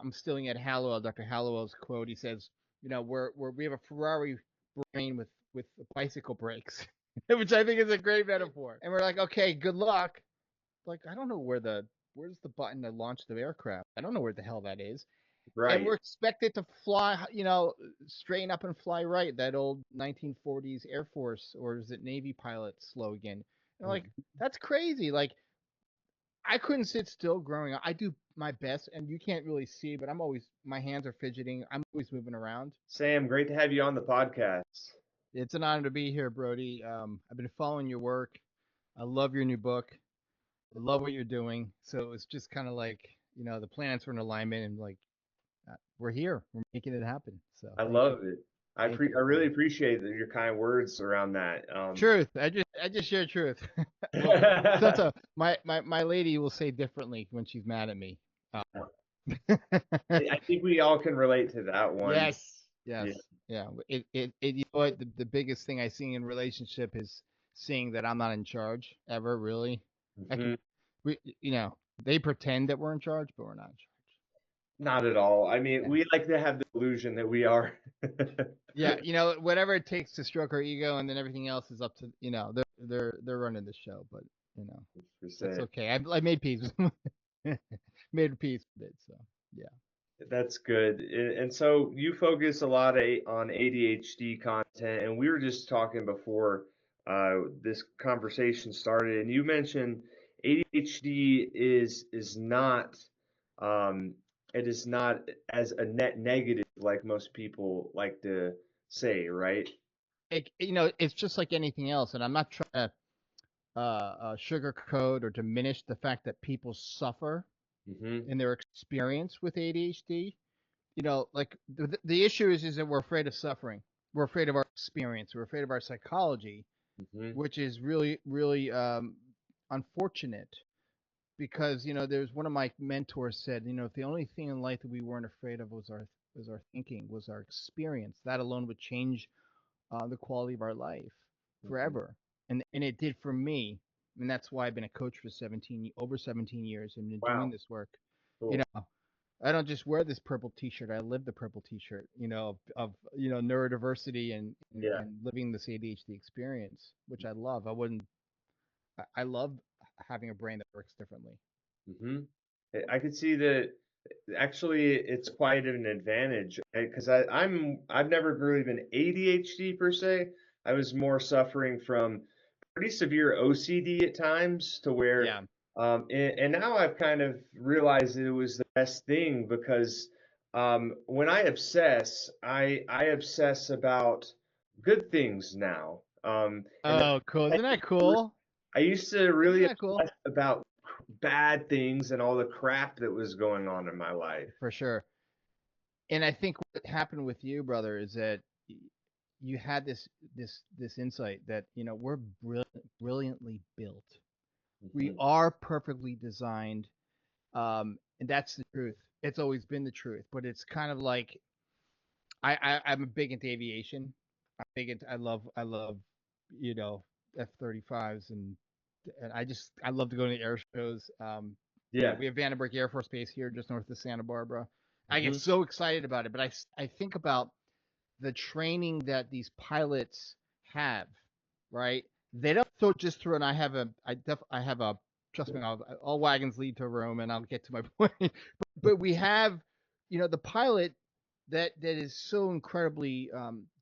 I'm stealing at Hallowell, Dr. Hallowell's quote. He says, we have a Ferrari brain with bicycle brakes, which I think is a great metaphor. And we're like, okay, good luck. Like, I don't know where's the button to launch the aircraft. I don't know where the hell that is. And Right. we're expected to fly, straighten up and fly right. That old 1940s Air Force or is it Navy pilot slogan. And like, that's crazy. Like, I couldn't sit still growing up. I do my best, and you can't really see, but my hands are fidgeting. I'm always moving around. Sam, great to have you on the podcast. It's an honor to be here, Brody. I've been following your work. I love your new book. I love what you're doing. So it's just kind of like, the planets were in alignment, and like, we're here. We're making it happen. So I thank you. love it. Thank you. I really appreciate your kind words around that. Truth. I just share truth. Well, that's my lady will say differently when she's mad at me. I think we all can relate to that one. Yes. Yes. Yeah. You know what? The biggest thing I see in relationship is seeing that I'm not in charge ever, really. I Mhm. can, they pretend that we're in charge, but we're not in charge. Not at all. I mean, Yeah. we like to have the illusion that we are. Yeah. Whatever it takes to stroke our ego, and then everything else is up to, they're running the show, but that's okay. I made peace. Made peace with it. So yeah. That's good. And so you focus a lot on ADHD content, and we were just talking before this conversation started, and you mentioned ADHD is not it is not as a net negative like most people like to say, right? It's just like anything else, and I'm not trying to sugarcoat or diminish the fact that people suffer Hmm. in their experience with ADHD. Like the issue is that we're afraid of suffering. We're afraid of our experience. We're afraid of our psychology, Hmm. which is really, really unfortunate because there's one of my mentors said, if the only thing in life that we weren't afraid of was our thinking, was our experience, that alone would change the quality of our life Hmm. forever. And it did for me. And that's why I've been a coach for over 17 years and been doing Wow, this work. You cool. know, I don't just wear this purple T-shirt. I live the purple T-shirt. Of neurodiversity Yeah. and living this ADHD experience, which I love. I wouldn't. I love having a brain that works differently. Hmm. I could see that actually it's quite an advantage because I've never really been ADHD per se. I was more suffering from pretty severe OCD at times to where Yeah. and now I've kind of realized that it was the best thing because when I obsess, I obsess about good things now. And Oh, cool. Isn't that cool? I used to Isn't really that cool? obsess about bad things and all the crap that was going on in my life. For sure. And I think what happened with you, brother, is that you had this insight that we're brilliantly built. We Hmm. are perfectly designed, and that's the truth. It's always been the truth, but it's kind of like I'm big into aviation. I'm big into I love you know F-35s and I love to go to the air shows. Yeah. We have Vandenberg Air Force Base here just north of Santa Barbara. I get Hmm. so excited about it, but I think about the training that these pilots have, right? They don't just through, and I have a trust me, all wagons lead to Rome, and I'll get to my point. But we have, the pilot that is so incredibly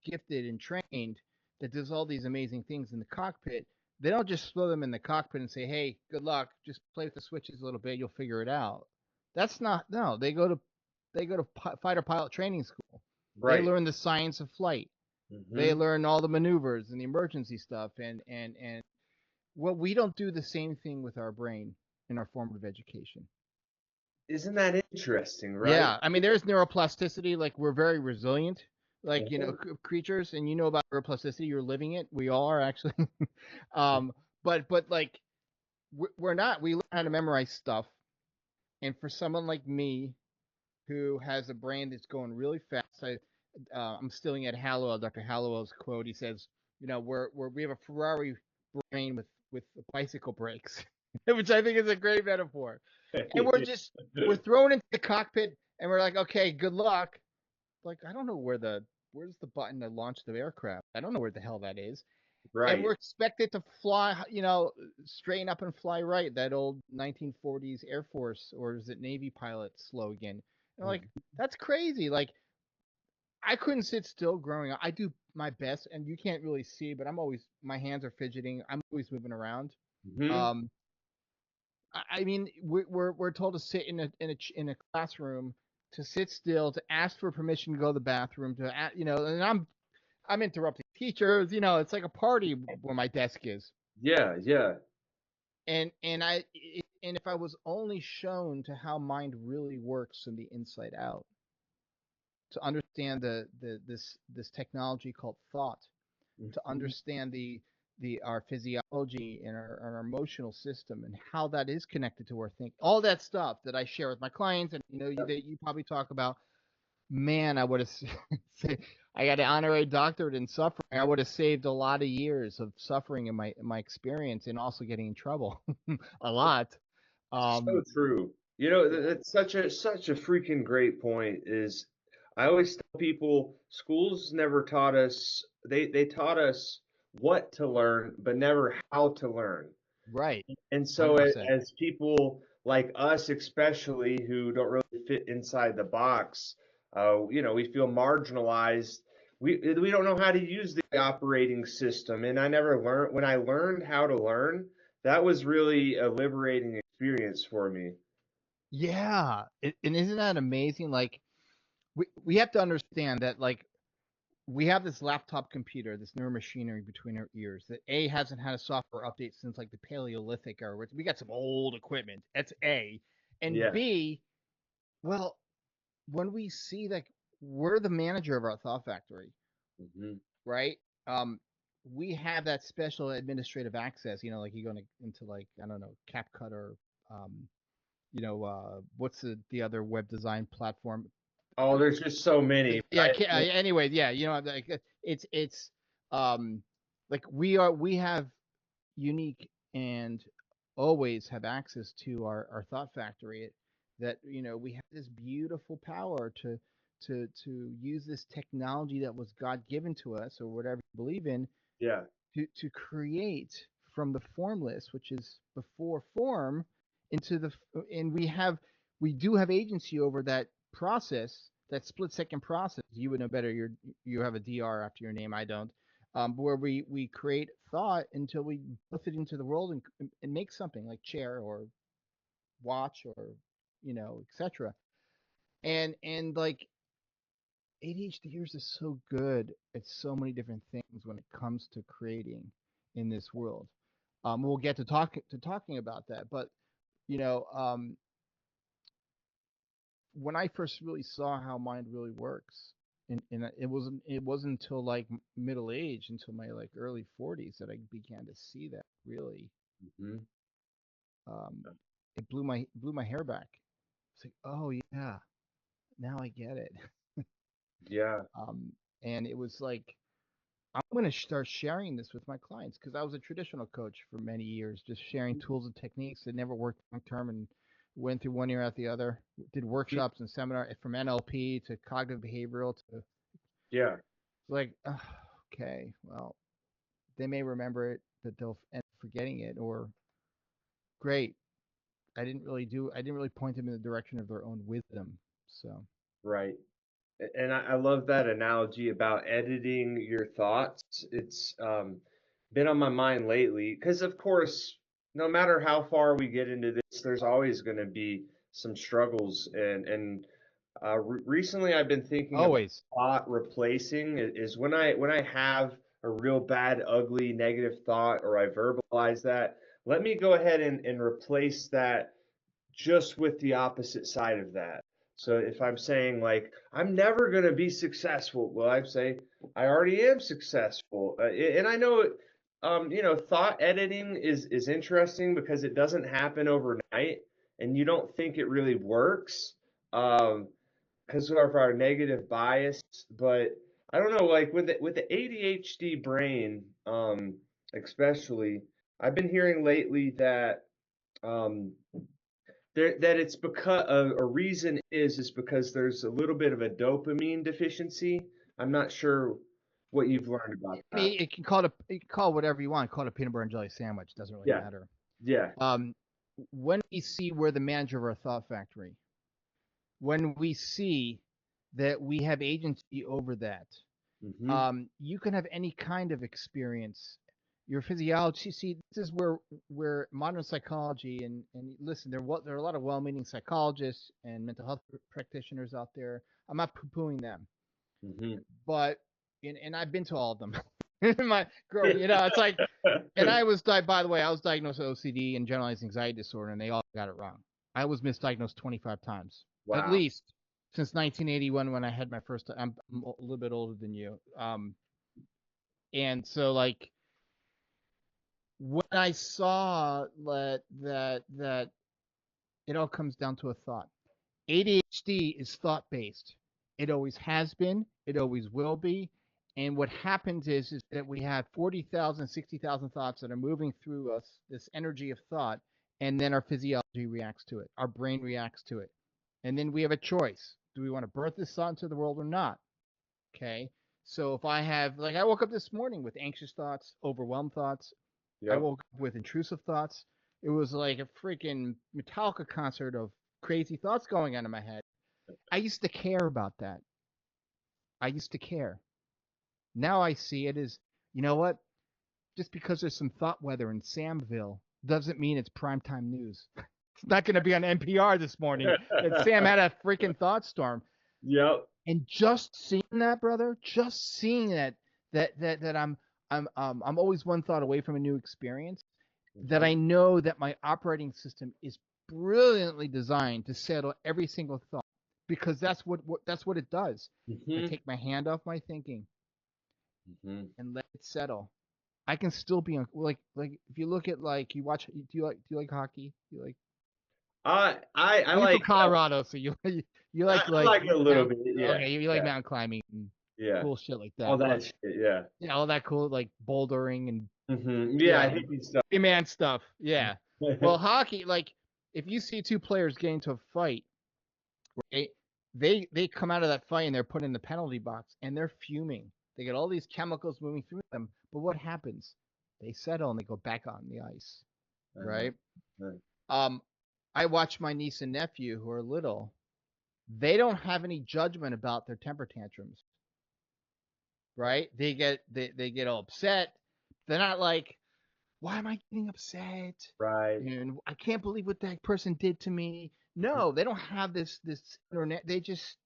gifted and trained that does all these amazing things in the cockpit. They don't just throw them in the cockpit and say, "Hey, good luck. Just play with the switches a little bit. You'll figure it out." That's not no. They go to fighter pilot training school. They Right. learn the science of flight. They Hmm. learn all the maneuvers and the emergency stuff. And well, we don't do the same thing with our brain in our formative education. Isn't that interesting, right? Yeah, I mean, there's neuroplasticity. Like we're very resilient, like Mhm. creatures, and about neuroplasticity. You're living it. We all are actually. um, but like we're not. We learn how to memorize stuff, and for someone like me who has a brain that's going really fast, I'm stealing at Hallowell, Dr. Hallowell's quote. He says, we have a Ferrari brain with bicycle brakes, which I think is a great metaphor. And we're thrown into the cockpit And we're like, okay, good luck. Like, I don't know where's the button to launch the aircraft. I don't know where the hell that is. And Right. we're expected to fly, straighten up and fly right. That old 1940s Air Force or is it Navy pilot slogan. And like, that's crazy. Like, I couldn't sit still growing up. I do my best, and you can't really see, but my hands are fidgeting. I'm always moving around. Mm-hmm. Um, I mean, we're told to sit in a classroom, to sit still, to ask for permission to go to the bathroom, and I'm interrupting teachers. It's like a party where my desk is. Yeah, yeah. And if I was only shown to how mind really works from the inside out, to understand this technology called thought, to Mhm. understand the our physiology and our emotional system and how that is connected to our thinking, all that stuff that I share with my clients, and Yep. that you probably talk about. Man, I would have I got an honorary doctorate in suffering. I would have saved a lot of years of suffering in my experience, and also getting in trouble a lot. So Um, true. yeah, That's such a freaking great point. Is I always tell people schools never taught us. They taught us what to learn, but never how to learn. right, And so, 100%. as people like us, especially who don't really fit inside the box, we feel marginalized. We don't know how to use the operating system, and I never learned. When I learned how to learn, that was really a liberating experience for me. Yeah, and isn't that amazing? Like, we have to understand that, like, we have this laptop computer, this neuromachinery between our ears that A hasn't had a software update since like the Paleolithic era. We got some old equipment. That's A, and Yeah. B. Well, when we see that we're the manager of our thought factory, Hmm. right? Um, we have that special administrative access. Like you go into like, I don't know, CapCut or what's the other web design platform? Oh, there's just so many. Yeah. Anyway, yeah. Like it's um like we have unique and always have access to our thought factory, that we have this beautiful power to use this technology that was God given to us, or whatever you believe in, Yeah. to create from the formless, which is before form, into the and we do have agency over that process, that split second process. You would know better. You have a DR after your name. I don't. Where we create thought until we birth it into the world, and make something like chair or watch or etc. And like, ADHDers is so good at so many different things when it comes to creating in this world. We'll get to talking about that, but you know, um, when I first really saw how mind really works, and it wasn't until like middle age, until my like early 40s, that I began to see that really. Hmm. Um, it blew my hair back. It's like, oh yeah, now I get it. Yeah. Um, and it was like, I'm going to start sharing this with my clients, because I was a traditional coach for many years, just sharing tools and techniques that never worked long term, and went through one ear out the other. Did workshops and seminars from NLP to cognitive behavioral to Yeah. like, okay, well, they may remember it, but they'll end up forgetting it, or great, I didn't really point them in the direction of their own wisdom. So, Right. And I love that analogy about editing your thoughts. It's been on my mind lately because, of course, no matter how far we get into this, there's always going to be some struggles. And recently, I've been thinking about always. thought replacing is when I have a real bad, ugly, negative thought, or I verbalize that. Let me go ahead and replace that just with the opposite side of that. So if I'm saying like I'm never going to be successful, well, I say I already am successful. And I know, thought editing is interesting because it doesn't happen overnight, and you don't think it really works because of our negative bias. But I don't know, like with the ADHD brain, especially, I've been hearing lately that um, that it's because a reason is because there's a little bit of a dopamine deficiency. I'm not sure what you've learned about I that. mean, you can call it whatever you want. Call it a peanut butter and jelly sandwich. Doesn't really Yeah, matter. yeah. Um, when we see we're the manager of our thought factory, when we see that we have agency over that, Mm-hmm. you can have any kind of experience. Your physiology. See, this is where modern psychology and listen, there are a lot of well-meaning psychologists and mental health practitioners out there. I'm not poo-pooing them, Mm-hmm. but and I've been to all of them. My girl, it's like, and by the way, I was diagnosed with OCD and generalized anxiety disorder, and they all got it wrong. I was misdiagnosed 25 times, at Wow. least since 1981 when I had my first. I'm a little bit older than you, and so like when I saw that it all comes down to a thought. ADHD is thought based. It always has been. It always will be. And what happens is that we have 40,000, 60,000 thoughts that are moving through us, this energy of thought, and then our physiology reacts to it. Our brain reacts to it. And then we have a choice. Do we want to birth this thought into the world or not? Okay. So if I have, like, I woke up this morning with anxious thoughts, overwhelmed thoughts. I Yep. woke up with intrusive thoughts. It was like a freaking Metallica concert of crazy thoughts going on in my head. I used to care about that. I used to care. Now I see it as, you know what? Just because there's some thought weather in Samville doesn't mean it's primetime news. It's not going to be on NPR this morning that Sam had a freaking thought storm. Yep. And just seeing that, brother, just seeing that I'm always one thought away from a new experience. That Mm-hmm. I know that my operating system is brilliantly designed to settle every single thought because that's what it does. If I Mm-hmm. take my hand off my thinking Mm-hmm. and let it settle, I can still be on like if you look at like you watch do you like hockey? You like I well, you're from like Colorado, so you I like it a little mount bit. Yeah. okay, you like Yeah. mountain climbing and Yeah. cool shit like All that. that But shit. Yeah. yeah, all that cool like bouldering and Mm-hmm. you Yeah. know Hippie stuff. man stuff. Yeah. Well, hockey, like if you see two players get into a fight, right? They come out of that fight and they're put in the penalty box and they're fuming. They get all these chemicals moving through them. But what happens? They settle and they go back on the ice, Uh-huh. right? Uh, Um, I watch my niece and nephew who are little. They don't have any judgment about their temper tantrums, right? They get all upset. They're not like, why am I getting upset? right. And I can't believe what that person did to me. No, they don't have this internet. They just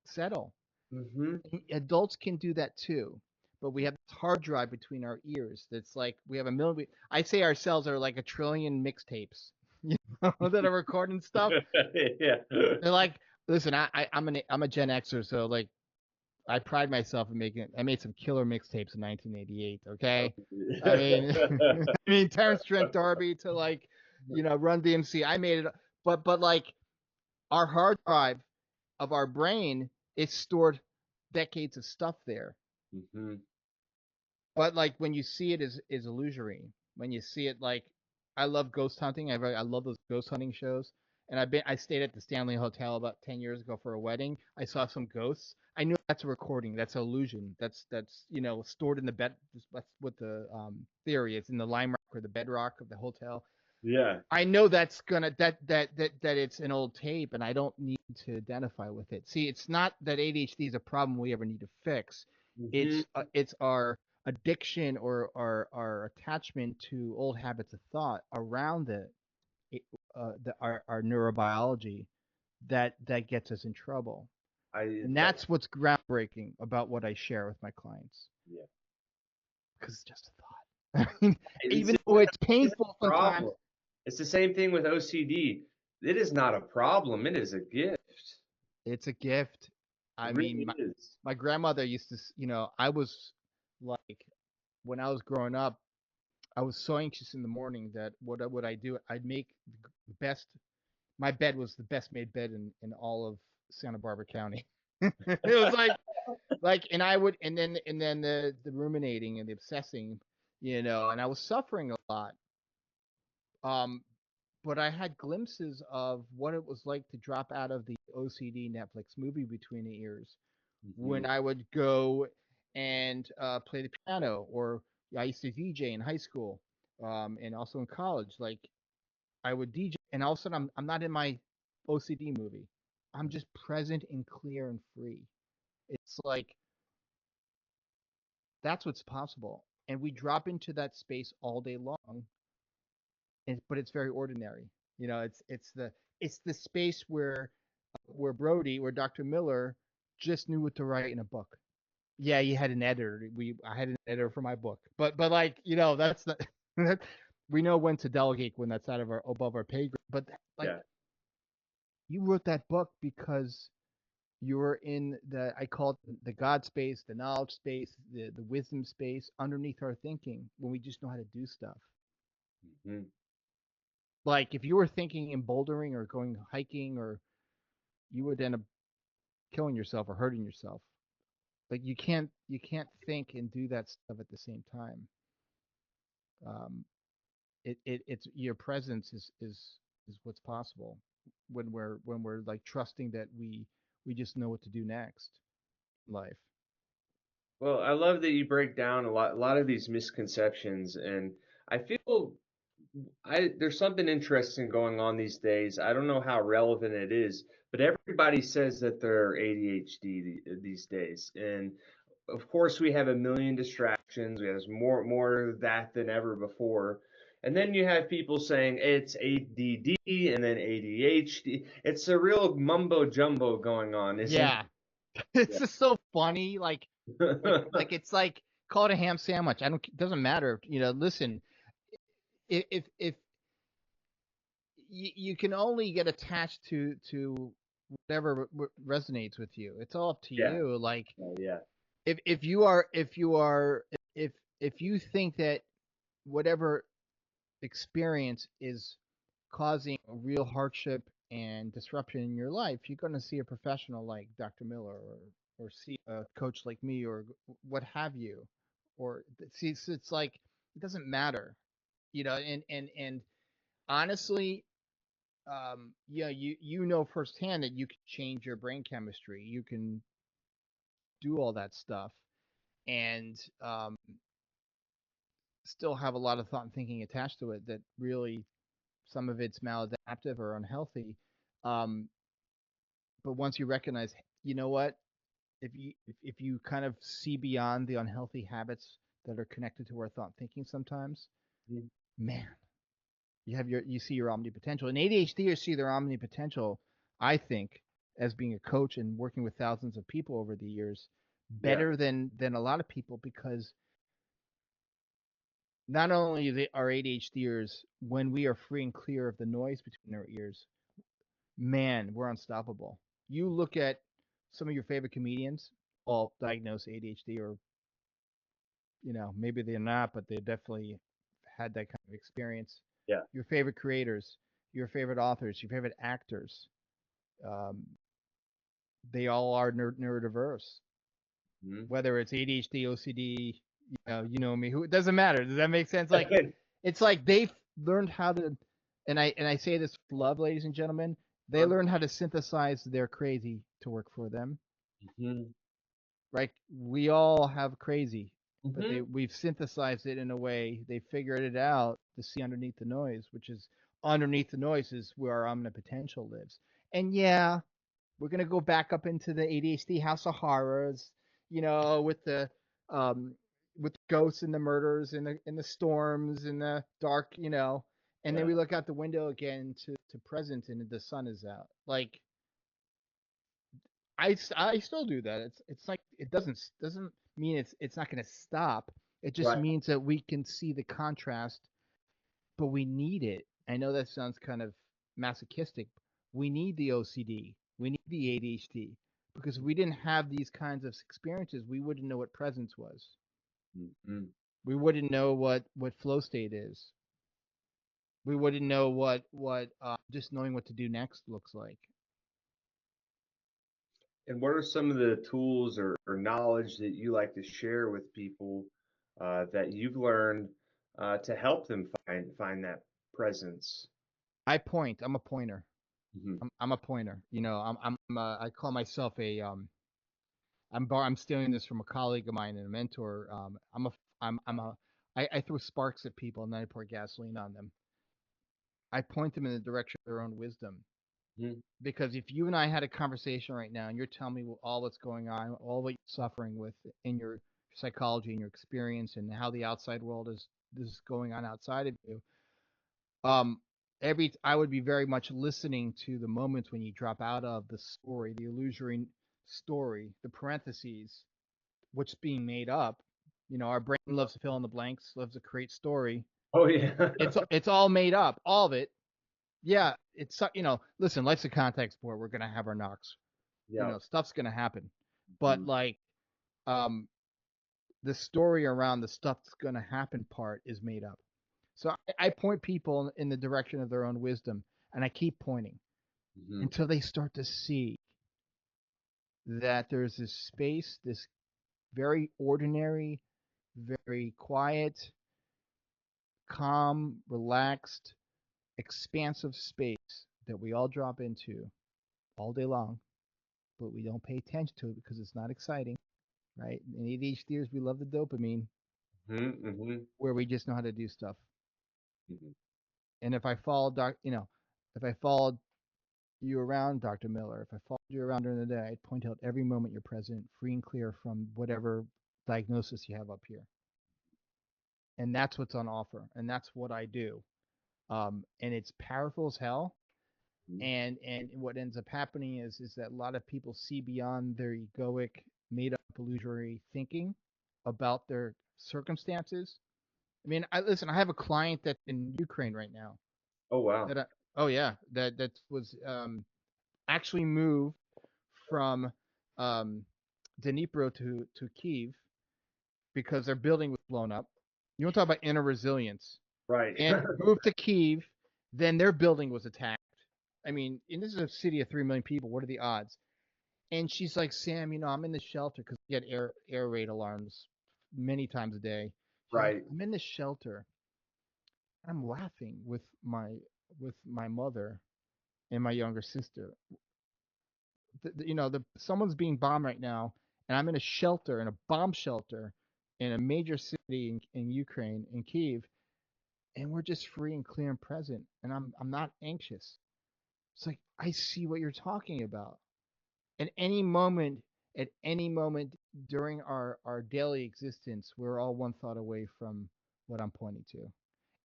settle. Mm-hmm. Adults can do that too, but we have this hard drive between our ears. That's like we have a million. I say our cells are like a trillion mixtapes, that are recording stuff. Yeah. They're like, listen, I'm a Gen Xer, so like I pride myself in making. I made some killer mixtapes in 1988. Okay, I mean, I mean Terrence Trent D'Arby to like, Run DMC. I made it, but like our hard drive of our brain is stored decades of stuff there. Mm-hmm. But like when you see it is illusory. When you see it like, I love ghost hunting. I love those ghost hunting shows. And I stayed at the Stanley Hotel about 10 years ago for a wedding. I saw some ghosts. I knew that's a recording. That's an illusion. That's stored in the bed. That's what the theory is in the lime rock or the bedrock of the hotel. Yeah. I know that's gonna that it's an old tape, and I don't need to identify with it. See, it's not that ADHD is a problem we ever need to fix. Mm-hmm. It's our addiction or our attachment to old habits of thought around it our neurobiology that gets us in trouble. I And that that's what's groundbreaking about what I share with my clients, yeah. because it's just a thought. I mean, It's even though it's it's painful a sometimes, problem. It's the same thing with OCD. It is not a problem. It is a gift. it's a gift. It I mean, really is. my grandmother used to, I was like, when I was growing up, I was so anxious in the morning that what would I do? I'd make the best. My bed was the best made bed in all of Santa Barbara County. It was and I would, and then the ruminating and the obsessing, and I was suffering a lot. Um, but I had glimpses of what it was like to drop out of the OCD Netflix movie between the ears Hmm. when I would go and play the piano, or I used to DJ in high school, and also in college. Like I would DJ, and all of a sudden I'm not in my OCD movie. I'm just present and clear and free. It's like that's what's possible, and we drop into that space all day long, but it's very ordinary. You know, it's the space where Brody, where Dr. Miller just knew what to write in a book. Yeah, he had an editor. I had an editor for my book, but like that's not. We know when to delegate when that's out of our above our pay grade. But like Yeah. you wrote that book because you were in I call it the God space, the knowledge space, the wisdom space underneath our thinking when we just know how to do stuff. Hmm. Like if you were thinking in bouldering or going hiking, or you would end up killing yourself or hurting yourself. Like you can't think and do that stuff at the same time. Um, it's your presence is what's possible when we're like trusting that we just know what to do next in life. Well, I love that you break down a lot of these misconceptions, and I feel there's something interesting going on these days. I don't know how relevant it is, but everybody says that they're ADHD these days, and of course we have a million distractions. We have more of that than ever before. And then you have people saying it's ADD and then ADHD. It's a real mumbo jumbo going on, isn't Yeah, it's just so funny. Like it? it's like call it a ham sandwich. I don't. It doesn't matter. Listen. If you can only get attached to whatever resonates with you. It's all up to Yeah. you. Like Oh, yeah. if you think that whatever experience is causing a real hardship and disruption in your life, you're going to see a professional like Dr. Miller, or see a coach like me, or what have you. Or see, it's like it doesn't matter, and honestly, yeah, you know firsthand that you can change your brain chemistry. You can do all that stuff, and still have a lot of thought and thinking attached to it that really some of it's maladaptive or unhealthy. Um, but once you recognize, you know what, if you kind of see beyond the unhealthy habits that are connected to our thought and thinking, sometimes, Mhm. man, you see your omnipotential. And ADHDers see their omnipotential, I think, as being a coach and working with thousands of people over the years, Yeah. better than a lot of people, because not only are ADHDers, when we are free and clear of the noise between our ears, man, we're unstoppable. You look at some of your favorite comedians, all diagnosed ADHD, or maybe they're not, but they definitely had that kind of experience. Yeah. Your favorite creators, your favorite authors, your favorite actors, um, they all are neurodiverse. Mhm. Whether it's ADHD, OCD, you know me. Who, it doesn't matter. Does that make sense? Like it's like they've learned how to, and I say this with love, ladies and gentlemen. They learn how to synthesize their crazy to work for them. Mhm. Right? We all have crazy, but Mhm. we've synthesized it in a way. They figured it out to see underneath the noise, which is underneath the noise is where our omnipotential lives. And yeah, we're gonna go back up into the ADHD house of horrors, with the um with the ghosts and the murders and the storms and the dark, and then Yeah. we look out the window again to present, and the sun is out. Like I still do that. It's like it doesn't mean it's not going to stop. It just Right. means that we can see the contrast, but we need it. I know that sounds kind of masochistic. We need the OCD. We need the ADHD, because if we didn't have these kinds of experiences, we wouldn't know what presence was. Mhm. We wouldn't know what flow state is. We wouldn't know what just knowing what to do next looks like. And what are some of the tools or knowledge that you like to share with people that you've learned to help them find that presence? I point. I'm a pointer. Hmm. I'm a pointer. You know, I call myself a I'm stealing this from a colleague of mine and a mentor. I'm a I throw sparks at people and then I pour gasoline on them. I point them in the direction of their own wisdom. Hmm. Because if you and I had a conversation right now and you're telling me all what's going on, all what you're suffering with in your psychology and your experience and how the outside world is going on outside of you, um, I would be very much listening to the moments when you drop out of the story, the illusory story, the parentheses, what's being made up. You know, our brain loves to fill in the blanks, loves to create story. Oh yeah. It's all made up, all of it. Yeah, it's listen, life's a contact sport. We're gonna have our knocks. You Yeah. know, stuff's gonna happen. But Mhm. like, um, the story around the stuff that's gonna happen part is made up. So I point people in the direction of their own wisdom, and I keep pointing Mhm. until they start to see that there's this space, this very ordinary, very quiet, calm, relaxed, expansive space that we all drop into all day long, but we don't pay attention to it because it's not exciting, right? And ADHDers, we love the dopamine Mhm. Mhm. where we just know how to do stuff. Mhm. And if I followed, if I followed you around, Dr. Miller, if I followed you around during the day, I'd point out every moment you're present, free and clear from whatever diagnosis you have up here. And that's what's on offer. And that's what I do. And it's powerful as hell. Mhm. And what ends up happening is that a lot of people see beyond their egoic, made up illusory thinking about their circumstances. I mean, I have a client that's in Ukraine right now. Oh wow. Oh yeah, that was actually moved from um, Dnipro to Kiev because their building was blown up. You want to talk about inner resilience? Right. And moved to Kiev, then their building was attacked. I mean, and this is a city of 3 million people. What are the odds? And she's like, Sam, I'm in the shelter because we get air raid alarms many times a day. She's like, Right. I'm in the shelter. I'm laughing with my mother and my younger sister. Someone's being bombed right now, and I'm in a shelter, in a bomb shelter, in a major city in Ukraine, in Kiev, and we're just free and clear and present, and I'm not anxious. It's like I see what you're talking about. At any moment, at any moment during our daily existence, we're all one thought away from what I'm pointing to.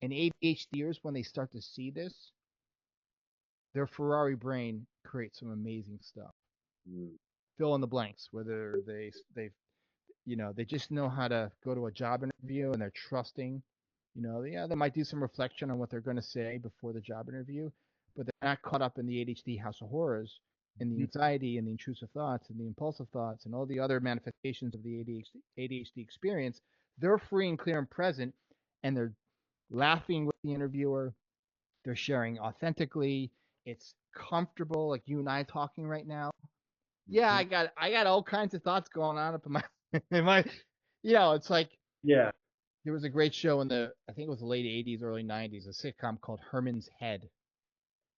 And ADHDers, when they start to see this, their Ferrari brain creates some amazing stuff. Mhm. Fill in the blanks, whether they just know how to go to a job interview and they're trusting. Yeah, they might do some reflection on what they're going to say before the job interview, but they're not caught up in the ADHD house of horrors and the anxiety and the intrusive thoughts and the impulsive thoughts and all the other manifestations of the ADHD experience. They're free and clear and present, and they're laughing with the interviewer. They're sharing authentically. It's comfortable, like you and I talking right now. Yeah, Mhm. I got all kinds of thoughts going on up in my in my it's like Yeah. there was a great show in the I think it was the late 80s, early 90s, a sitcom called Herman's Head.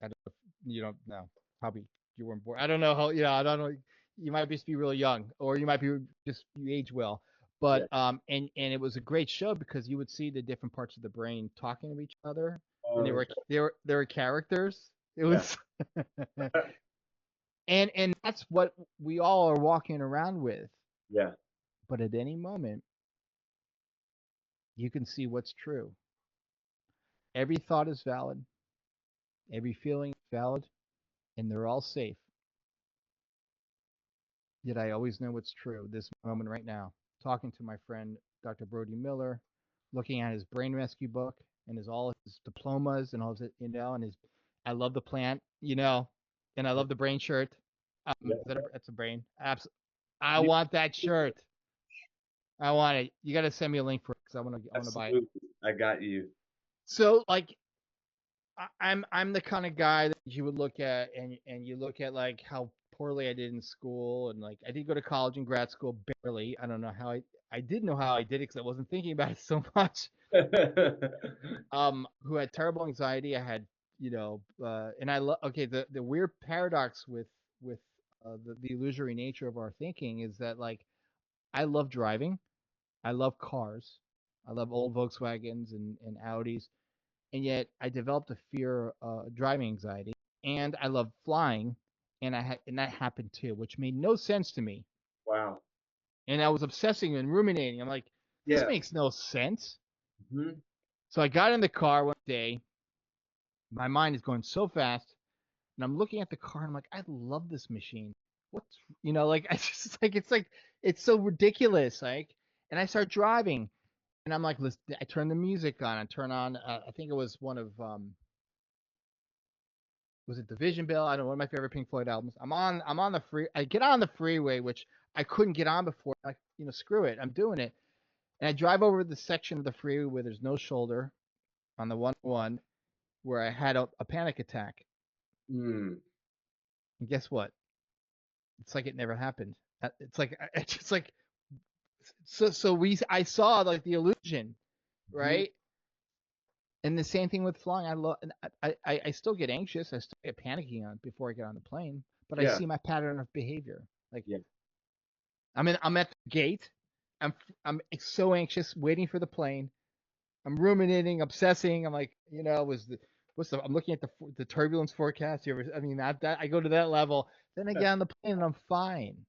I don't know if you don't know. Probably you weren't born. I don't know how, I don't know. You might just be really young or you might be just you age well. Yeah. But and it was a great show because you would see the different parts of the brain talking to each other and Oh, okay. they were characters. It Yeah. was and that's what we all are walking around with. Yeah. But at any moment, you can see what's true. Every thought is valid, every feeling is valid, and they're all safe. Yet I always know what's true this moment right now. Talking to my friend Dr. Brody Miller, looking at his brain rescue book and all his diplomas and all his, and his I love the plant, and I love the brain shirt. Yeah. That's a brain. I You, want that shirt. I want it. You got to send me a link for it because I want to buy it. absolutely. I got you. So like I'm the kind of guy that you would look at and you look at like how poorly I did in school and like I did go to college and grad school barely. I don't know how I did know how I did it because I wasn't thinking about it so much. Who had terrible anxiety. I had And I love. Okay, the weird paradox with the illusory nature of our thinking is that like I love driving, I love cars, I love old Volkswagens and Audis, and yet I developed a fear, driving anxiety, and I love flying, and that happened too, which made no sense to me. Wow. And I was obsessing and ruminating. I'm like, this Yeah. makes no sense. Hmm. So I got in the car one day. My mind is going so fast, and I'm looking at the car, and I'm like, I love this machine. What's like I just like it's so ridiculous, like. And I start driving, and I'm like, listen, I turn the music on. I turn on. I think it was one of was it Division Bell? I don't know, one of my favorite Pink Floyd albums. I'm on the free. I get on the freeway, which I couldn't get on before. Like, screw it, I'm doing it. And I drive over the section of the freeway where there's no shoulder on the 101, where I had a panic attack. Mm. And guess what? It's like it never happened. It's like it's just like I saw like the illusion, Hmm. right? And the same thing with flying. I love. I still get anxious. I still get panicky on before I get on the plane. But I Yeah. see my pattern of behavior. Like Yeah. I'm at the gate. I'm so anxious, waiting for the plane. I'm ruminating, obsessing. I'm like, was the what's the? I'm looking at the turbulence forecast. I mean, that I go to that level. Then I get on the plane and I'm fine.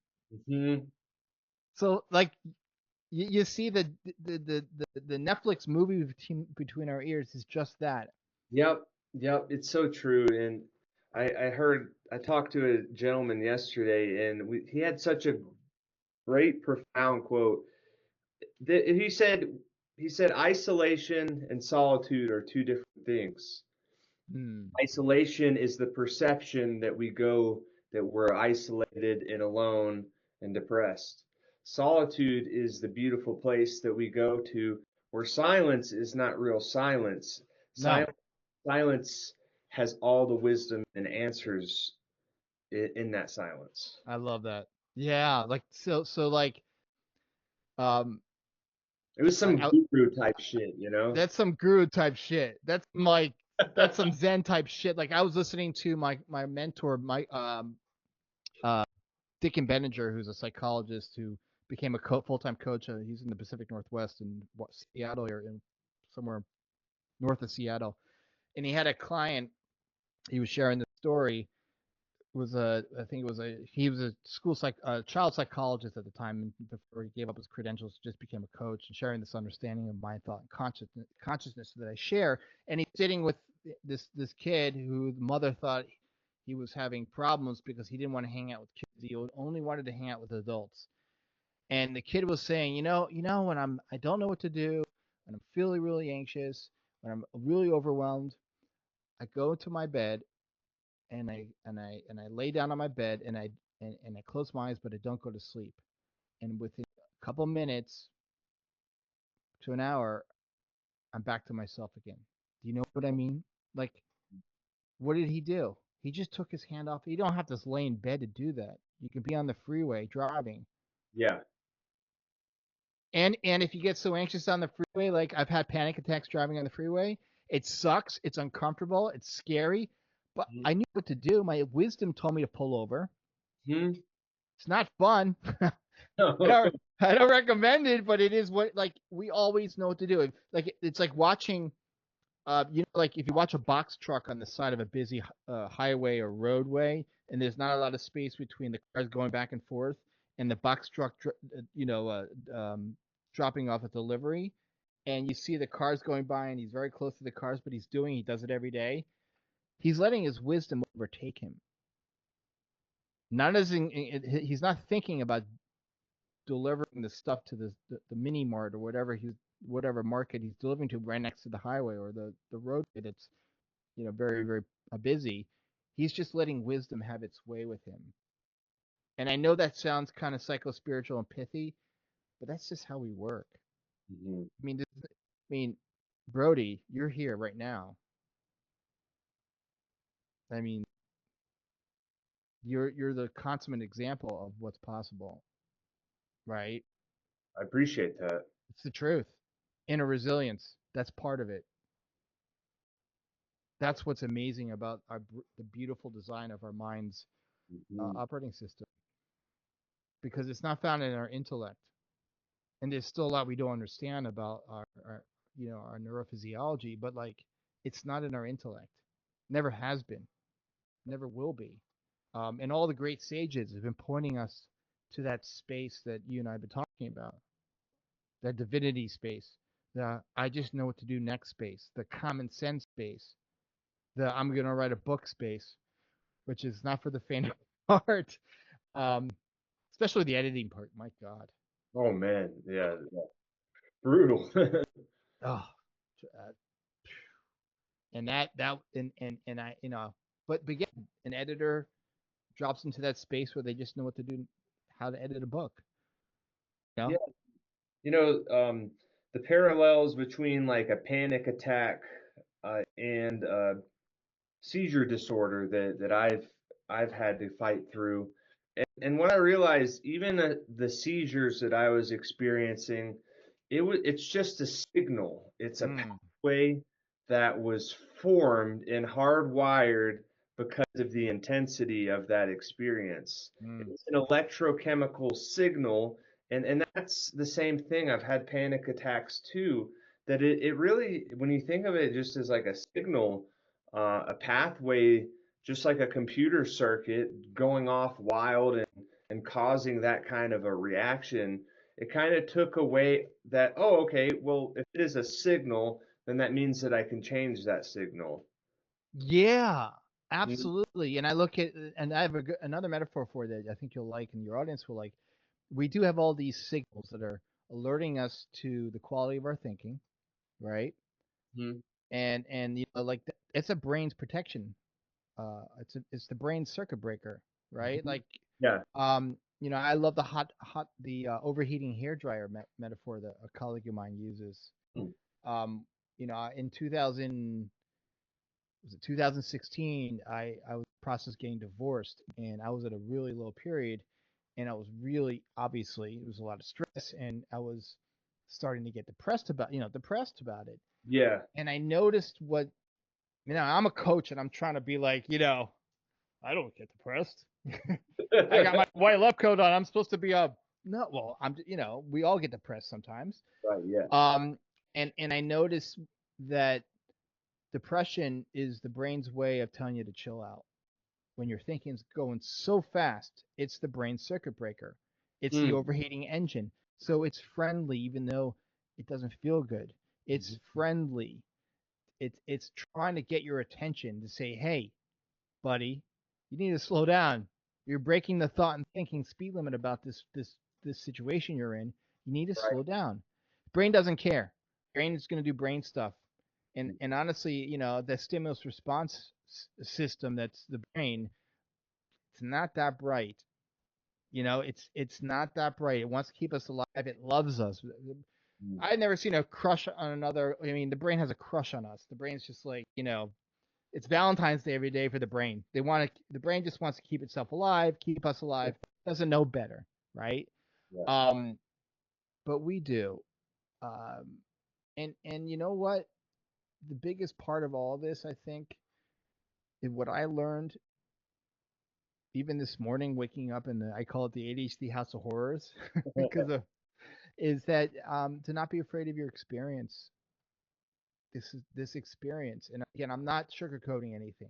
Hmm. So like you see the Netflix movie between our ears is just that. Yep. Yep. It's so true. And I talked to a gentleman yesterday, and he had such a great, profound quote. He said isolation and solitude are two different things. Hmm. Isolation is the perception that we go that we're isolated and alone and depressed. Solitude is the beautiful place that we go to where silence is not real silence. No, Silence has all the wisdom and answers in that silence. I love that. Yeah, like so like um It was like some guru type shit, you know? that's some guru type shit. That's some Zen type shit. Like I was listening to my mentor, uh Dick and Benninger, who's a psychologist who became a full-time coach. He's in the Pacific Northwest in Seattle, or in somewhere north of Seattle. And he had a client. He was sharing the story. Was a I think it was a he was a child psychologist at the time, and before he gave up his credentials, just became a coach, and sharing this understanding of mind, thought, and consciousness that I share. And he's sitting with this kid who the mother thought he was having problems because he didn't want to hang out with kids. He only wanted to hang out with adults. And the kid was saying, when I don't know what to do, when I'm feeling really anxious, when I'm really overwhelmed, I go to my bed, and I lay down on my bed, and I close my eyes, but I don't go to sleep. And within a couple minutes to an hour, I'm back to myself again. Do you know what I mean? Like, what did he do? He just took his hand off. You don't have to lay in bed to do that. You can be on the freeway driving. Yeah. And if you get so anxious on the freeway, like I've had panic attacks driving on the freeway, it sucks. It's uncomfortable. It's scary. But I knew what to do. My wisdom told me to pull over. Hmm. It's not fun. I don't I don't recommend it, but it is what, like, we always know what to do. Like it's like watching like if you watch a box truck on the side of a busy highway or roadway, and there's not a lot of space between the cars going back and forth, and the box truck dropping off a delivery, and you see the cars going by, and he's very close to the cars, but he does it every day. He's letting his wisdom overtake him. Not as he's not thinking about delivering the stuff to the mini mart or whatever market he's delivering to right next to the highway or the road that's very very busy. He's just letting wisdom have its way with him. And I know that sounds kind of psycho spiritual and pithy, but that's just how we work. Hmm. I mean, Brody, you're here right now. I mean, you're the consummate example of what's possible, right? I appreciate that. It's the truth. Inner resilience, that's part of it. That's what's amazing about the beautiful design of our mind's Mhm. operating system, because it's not found in our intellect, and there's still a lot we don't understand about our our neurophysiology, but like it's not in our intellect, never has been, never will be. And all the great sages have been pointing us to that space that you and I have been talking about, that divinity space, the I just know what to do next space, the common sense space, the I'm going to write a book space, which is not for the faint of heart, um, especially the editing part. My God. Oh man, yeah, yeah. Brutal. Oh, and that and I but again, an editor drops into that space where they just know what to do, how to edit a book. You Yeah, know? the parallels between like a panic attack and seizure disorder that I've had to fight through. And what I realized, even the seizures that I was experiencing, it's just a signal. It's a Mm, pathway that was formed and hardwired because of the intensity of that experience. mm. It's an electrochemical signal, and that's the same thing. I've had panic attacks too. That it really, when you think of it just as like a signal, a pathway, just like a computer circuit going off wild and causing that kind of a reaction, it kind of took away that, oh, okay, well, if it is a signal, then that means that I can change that signal. Yeah, Mm. absolutely. And I look at, and I have another metaphor for that I think you'll like and your audience will like. We do have all these signals that are alerting us to the quality of our thinking, right? Mhm. And like it's a brain's protection. It's the brain circuit breaker, right? Mhm. Like Yeah. I love the overheating hair dryer metaphor that a colleague of mine uses. Mm. In 2016, I was in the process of getting divorced, and I was at a really low period, and I was really, obviously, it was a lot of stress, and I was starting to get depressed about it. Yeah. And I noticed I'm a coach, and I'm trying to be like, I don't get depressed. I got my white lab coat on. I'm supposed to be a no. Well, we all get depressed sometimes. Right. Yeah. Um, and I noticed that depression is the brain's way of telling you to chill out. When your thinking's going so fast, it's the brain circuit breaker. It's the Mm. overheating engine. So it's friendly, even though it doesn't feel good. It's Mhm. friendly. It's trying to get your attention to say, hey, buddy, you need to slow down. You're breaking the thought and thinking speed limit about this situation you're in. You need to Right. slow down. Brain doesn't care. Brain is going to do brain stuff. And honestly, the stimulus response system that's the brain, it's not that bright. It's not that bright. It wants to keep us alive. It loves us. Mm. I've never seen a crush on another. I mean, the brain has a crush on us. The brain's just like, it's Valentine's Day every day for the brain. The brain just wants to keep itself alive, keep us alive. Doesn't know better, right? Yeah. Um, but we do. Um, and you know what? The biggest part of all this, I think, is what I learned even this morning, waking up in I call it the ADHD House of Horrors, because of is that to not be afraid of your experience. This experience, and again, I'm not sugarcoating anything.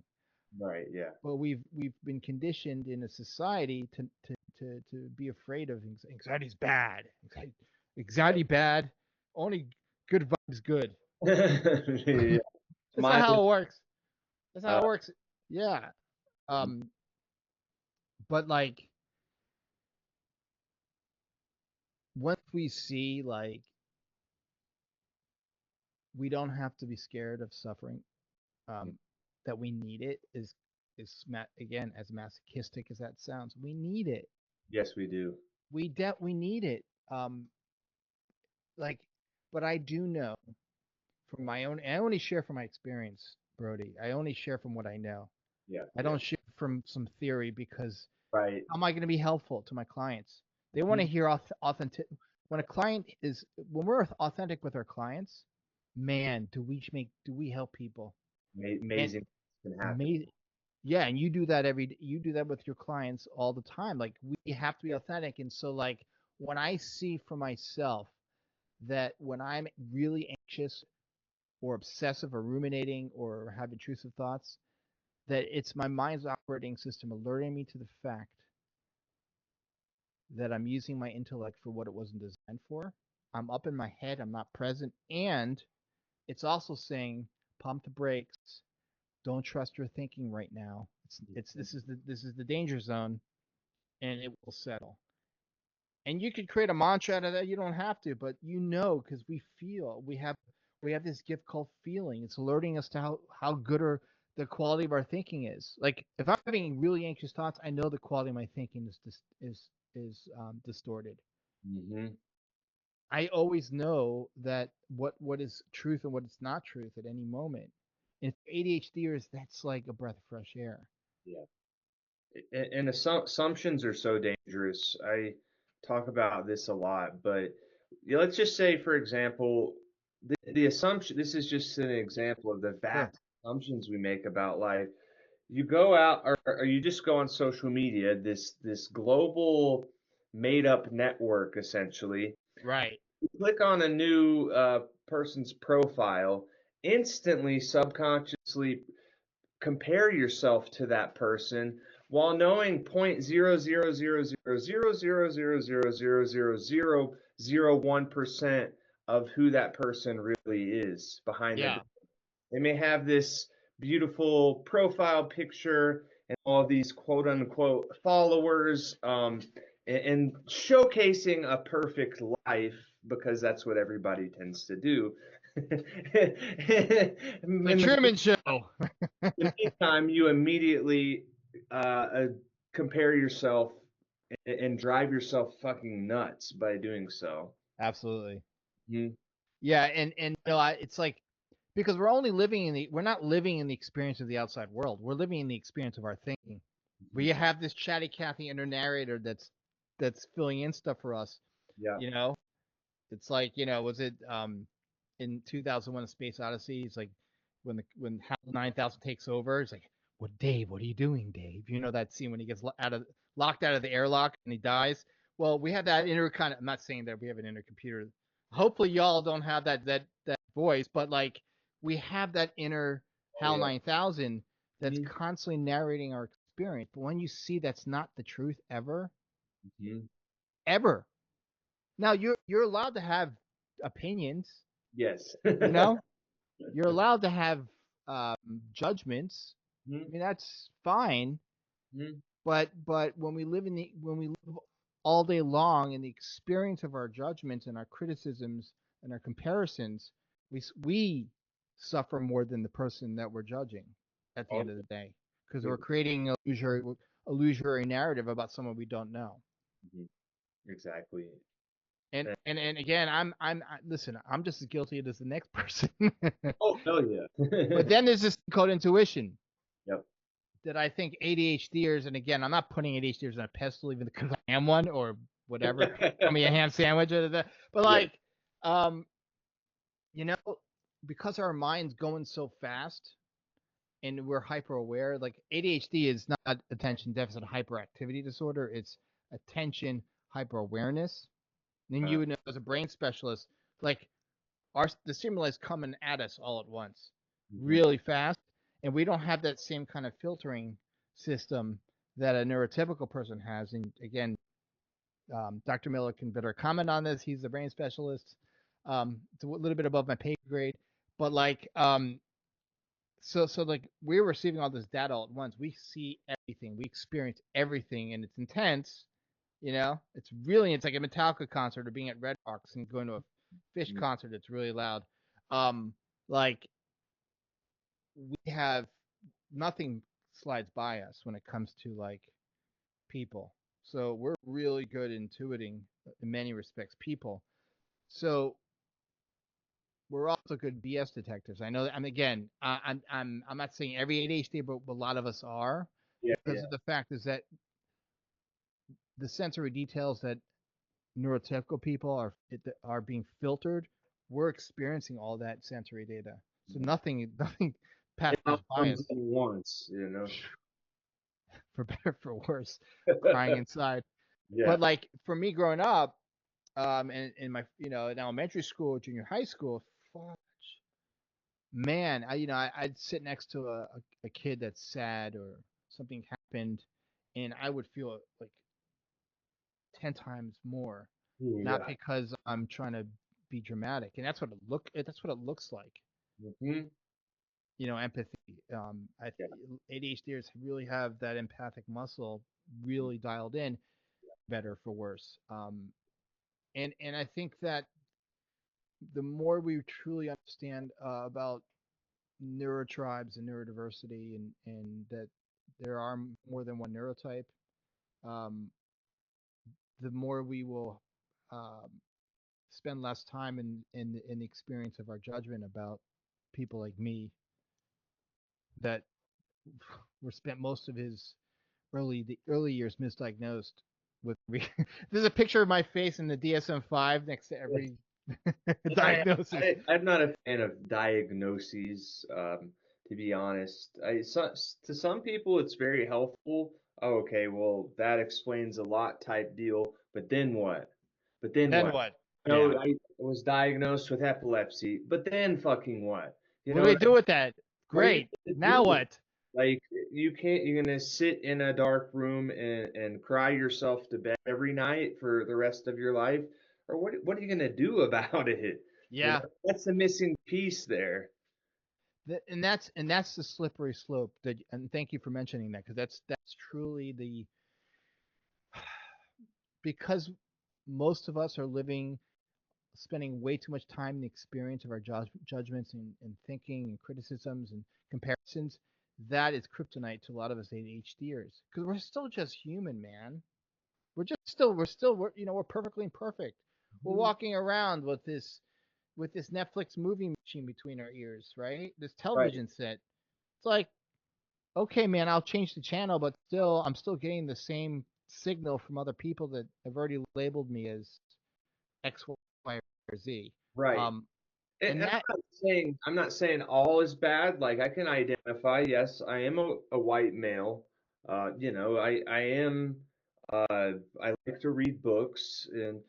Right. Yeah. Well, we've been conditioned in a society to be afraid of anxiety. Is bad. Anxiety bad. Only good vibes good. Yeah. That's not Mine. how it works. That's not Uh, how it works. Yeah. Um. But like once we see like we don't have to be scared of suffering. That we need it again, as masochistic as that sounds. We need it. yes, we do. We need it. Like, but I do know from my own. I only share from my experience, Brody. I only share from what I know. Yeah. I Yeah. don't share from some theory because Right. how am I going to be helpful to my clients? They want to Mhm. hear authentic. When we're authentic with our clients, man, do we help people? And Amazing things can happen. amazing. Yeah, and you do that with your clients all the time. Like we have to be authentic. And so like when I see for myself that when I'm really anxious or obsessive or ruminating or have intrusive thoughts, that it's my mind's operating system alerting me to the fact that I'm using my intellect for what it wasn't designed for. I'm up in my head, I'm not present, and it's also saying pump the brakes. Don't trust your thinking right now. It's this is the danger zone, and it will settle. And you could create a mantra out of that. You don't have to, but you know because we have this gift called feeling. It's alerting us to how good or the quality of our thinking is. Like if I'm having really anxious thoughts, I know the quality of my thinking is distorted. Hmm. I always know that what is truth and what is not truth at any moment. And for ADHDers, that's like a breath of fresh air. Yeah. And assumptions are so dangerous. I talk about this a lot, but yeah, let's just say, for example, the assumption, this is just an example of the Sure. vast assumptions we make about life. You go out or you just go on social media, this global made up network essentially. Right. You click on a new person's profile, instantly, subconsciously compare yourself to that person while knowing 0.0000000000001% of who that person really is behind the. Yeah. They may have this beautiful profile picture and all these quote unquote followers, and showcasing a perfect life because that's what everybody tends to do. The In Truman Show. the meantime, you immediately compare yourself and drive yourself fucking nuts by doing so. Absolutely. Mhm. Yeah, and you know, it's like because we're not living in the experience of the outside world. We're living in the experience of our thinking. We have this chatty Cathy inner narrator that's filling in stuff for us. Yeah. You know, it's like was it in 2001: A Space Odyssey? It's like when HAL 9000 takes over. It's like, what Dave? What are you doing, Dave? You know that scene when he gets locked out of the airlock and he dies. Well, we have that inner kind of. I'm not saying that we have an inner computer. Hopefully, y'all don't have that voice, but like we have that inner Oh HAL yeah. 9000 that's Mhm. constantly narrating our experience. But when you see that's not the truth ever, Mhm. ever. Now you're allowed to have opinions, Yes. you know? You're allowed to have um, judgments. I Mhm. mean that's fine, Mhm. but when we live all day long in the experience of our judgments and our criticisms and our comparisons, we suffer more than the person that we're judging at the Oh, end of the day because yeah. we're creating illusory narrative about someone we don't know. Mhm. Exactly. And And- and and again, listen. I'm just as guilty as the next person. oh hell yeah. But then there's this thing called intuition Yep. that I think ADHDers, and again, I'm not putting ADHDers on a pedestal even because I am one or whatever. Call me a ham sandwich or that. But Yeah. like, um, you know, because our mind's going so fast and we're hyper aware, like ADHD is not attention deficit hyperactivity disorder. It's attention hyper awareness. Then Uh, you would know as a brain specialist, like the stimuli is coming at us all at once, mhm. really fast, and we don't have that same kind of filtering system that a neurotypical person has. And again, Dr. Miller can better comment on this. He's the brain specialist. It's a little bit above my pay grade, but like, so like we're receiving all this data all at once. We see everything, we experience everything, and it's intense. It's like a Metallica concert or being at Red Rocks and going to a Fish concert that's really loud. Um, like we have nothing slides by us when it comes to like people. So we're really good intuiting in many respects people. So we're also good BS detectives. I know that. I'm again. I'm not saying every ADHD, but a lot of us are Yeah. because of the fact is that the sensory details that neurotypical people are being filtered. We're experiencing all that sensory data. So nothing Pathologized bias, once, you know. for better for worse, crying inside. Yeah. But like for me growing up, in my in elementary school, junior high school, fuck, man, I'd sit next to a kid that's sad or something happened, and I would feel like 10 times more, not Yeah. because I'm trying to be dramatic, and that's what it looks like. Hmm. Empathy. Yeah. ADHDers really have that empathic muscle really dialed in, better for worse. And I think that the more we truly understand about neurotribes and neurodiversity, and that there are more than one neurotype, um, the more we will um, spend less time in the experience of our judgment about people like me that were spent most of his early years misdiagnosed with there's a picture of my face in the DSM-5 next to every diagnosis. I'm not a fan of diagnoses, to be honest. To some people, it's very helpful. Oh, okay, well, that explains a lot type deal. But then what? But then Then what? what? Yeah. No, I was diagnosed with epilepsy. But then fucking what? You What know do we what do with that? are you Great. gonna Now do? what? Like you're gonna sit in a dark room and cry yourself to bed every night for the rest of your life, or what are you gonna do about it? You know, Yeah. that's the missing piece there. And that's the slippery slope. And thank you for mentioning that, because that's truly the because most of us are spending way too much time in the experience of our judgments and thinking and criticisms and comparisons. That is kryptonite to a lot of us ADHDers, because we're still just human, man. We're perfectly imperfect. We're Mhm. walking around with this Netflix movie machine between our ears, right? This Right, television set. It's like, okay, man, I'll change the channel, but still, I'm still getting the same signal from other people that have already labeled me as X, Y, or Z. right. Um, And and that, I'm not saying all is bad. Like I can identify, yes, I am a white male. I am. I like to read books and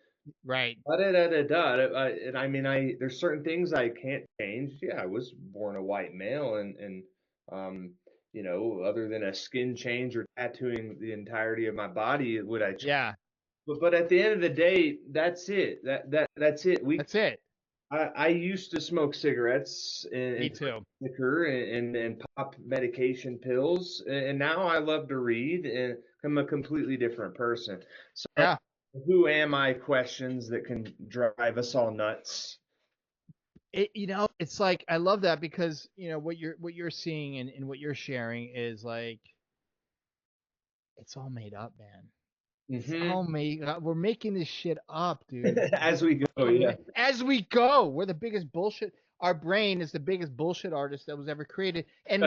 right, da da da da da. And I mean, there's certain things I can't change. Yeah, I was born a white male, and um, other than a skin change or tattooing the entirety of my body, would I change? yeah, But at the end of the day, that's it. That's it. that's it. I used to smoke cigarettes Me and too. liquor and pop medication pills, and now I love to read, and I'm a completely different person. So Yeah. who am I? Questions that can drive us all nuts. It's like I love that, because what you're seeing and what you're sharing is like it's all made up, man. It's Hmm. all made up. We're making this shit up, dude. As we go, yeah. As we go, we're the biggest bullshit. Our brain is the biggest bullshit artist that was ever created, and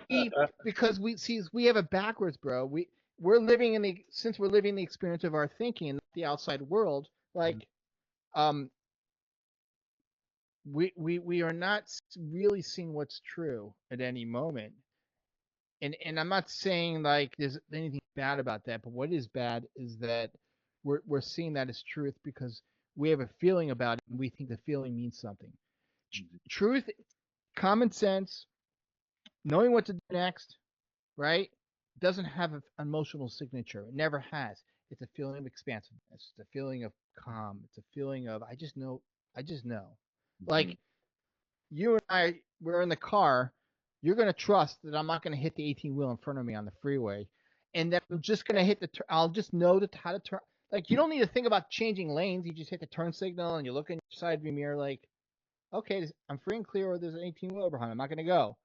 because we have it backwards, bro. Since we're living the experience of our thinking and not the outside world, like um we are not really seeing what's true at any moment. And I'm not saying like there's anything bad about that, but what is bad is that we're seeing that as truth because we have a feeling about it and we think the feeling means something. Truth, common sense, knowing what to do next, right? Doesn't have an emotional signature. It never has. It's a feeling of expansiveness. It's a feeling of calm. It's a feeling of I just know. I just know. Mhm. Like you and I, we're in the car. You're gonna trust that I'm not gonna hit the 18 wheel in front of me on the freeway, and that I'm just gonna hit the. I'll just know how to turn. Like you don't need to think about changing lanes. You just hit the turn signal and you look in your side view mirror. Like, okay, I'm free and clear, or there's an 18 wheeler behind. I'm not gonna go.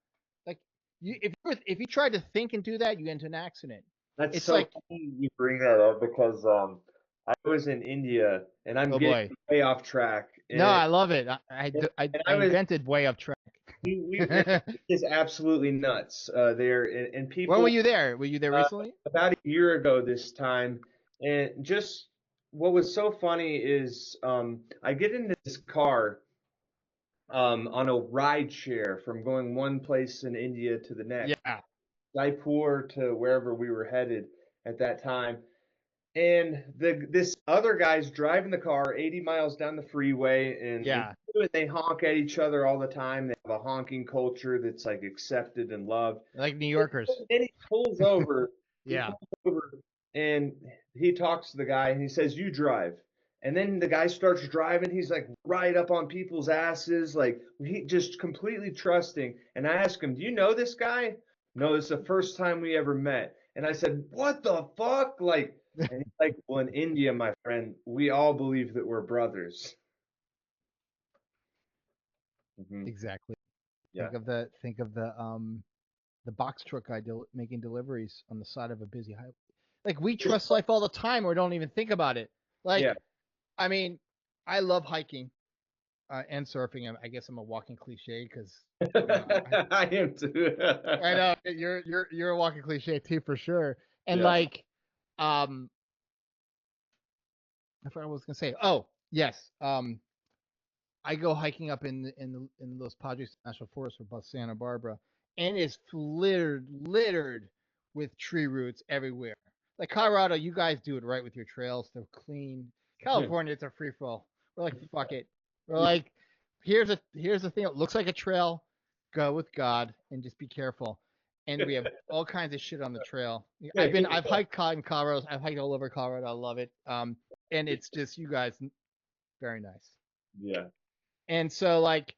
Like if you tried to think and do that, you get into an accident. That's It's so like, funny you bring that up because I was in India and I'm oh getting boy, way off track no, and I love it. I and, I, and I invented way up track. and it's absolutely nuts there and When were people you there? Were you there uh, recently? about a year ago this time and just what was so funny is I get into this car on a ride share from going one place in India to the next, Yeah. Jaipur to wherever we were headed at that time. And this other guy's driving the car 80 miles down the freeway, and Yeah. they honk at each other all the time. They have a honking culture that's like accepted and loved. Like New Yorkers. And he pulls over. He Yeah. pulls over and he talks to the guy and he says, "You drive." And then the guy starts driving. He's like right up on people's asses, like he just completely trusting. And I asked him, "Do you know this guy?" "No, it's the first time we ever met." And I said, "What the fuck?" Like, and he's like, "Well, in India, my friend, we all believe that we're brothers." Hmm. Exactly. Yeah. Think of the box truck guy making deliveries on the side of a busy highway. Like, we trust life all the time, or don't even think about it. Like, Yeah. I mean, I love hiking and surfing. I guess I'm a walking cliche because I am too. I know you're a walking cliche too, for sure. And Yeah. like, um, I forgot what I was gonna say. Oh, yes. I go hiking up in Los Padres National Forest above Santa Barbara, and it's littered with tree roots everywhere. Like Colorado, you guys do it right with your trails; they're clean. California, it's a free for all. We're like, fuck it. We're like, here's the thing. It looks like a trail. Go with God and just be careful. And we have all kinds of shit on the trail. I've hiked in Colorado. I've hiked all over Colorado. I love it. And it's just, you guys, very nice. Yeah. And so, like,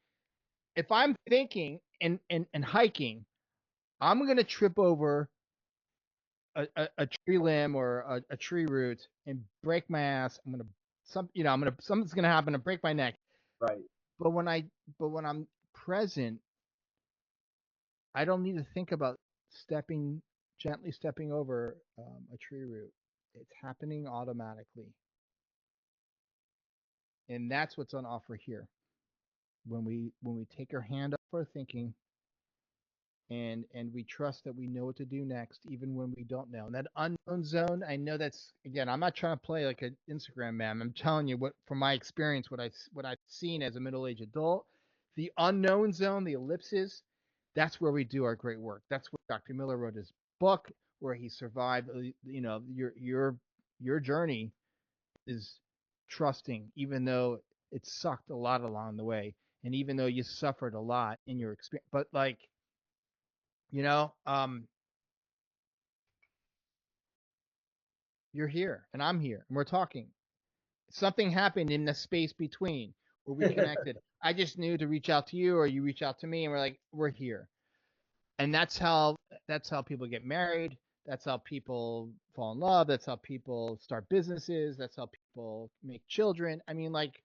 if I'm thinking and hiking, I'm gonna trip over a tree limb or a tree root and break my ass. Something's gonna happen to break my neck. Right. But when I'm present, I don't need to think about gently stepping over a tree root. It's happening automatically, and that's what's on offer here. When we take our hand off our thinking, and we trust that we know what to do next, even when we don't know. And that unknown zone, I know that's, again, I'm not trying to play like an Instagram man. I'm telling you what, from my experience, what I've seen as a middle-aged adult, the unknown zone, the ellipses, that's where we do our great work. That's where Dr. Miller wrote his book, where he survived. Your journey is trusting, even though it sucked a lot along the way, and even though you suffered a lot in your experience. But like, you know, you're here and I'm here and we're talking. Something happened in the space between where we connected. I just knew to reach out to you, or you reach out to me, and we're like, we're here. And that's how people get married. That's how people fall in love. That's how people start businesses. That's how people make children. I mean, like,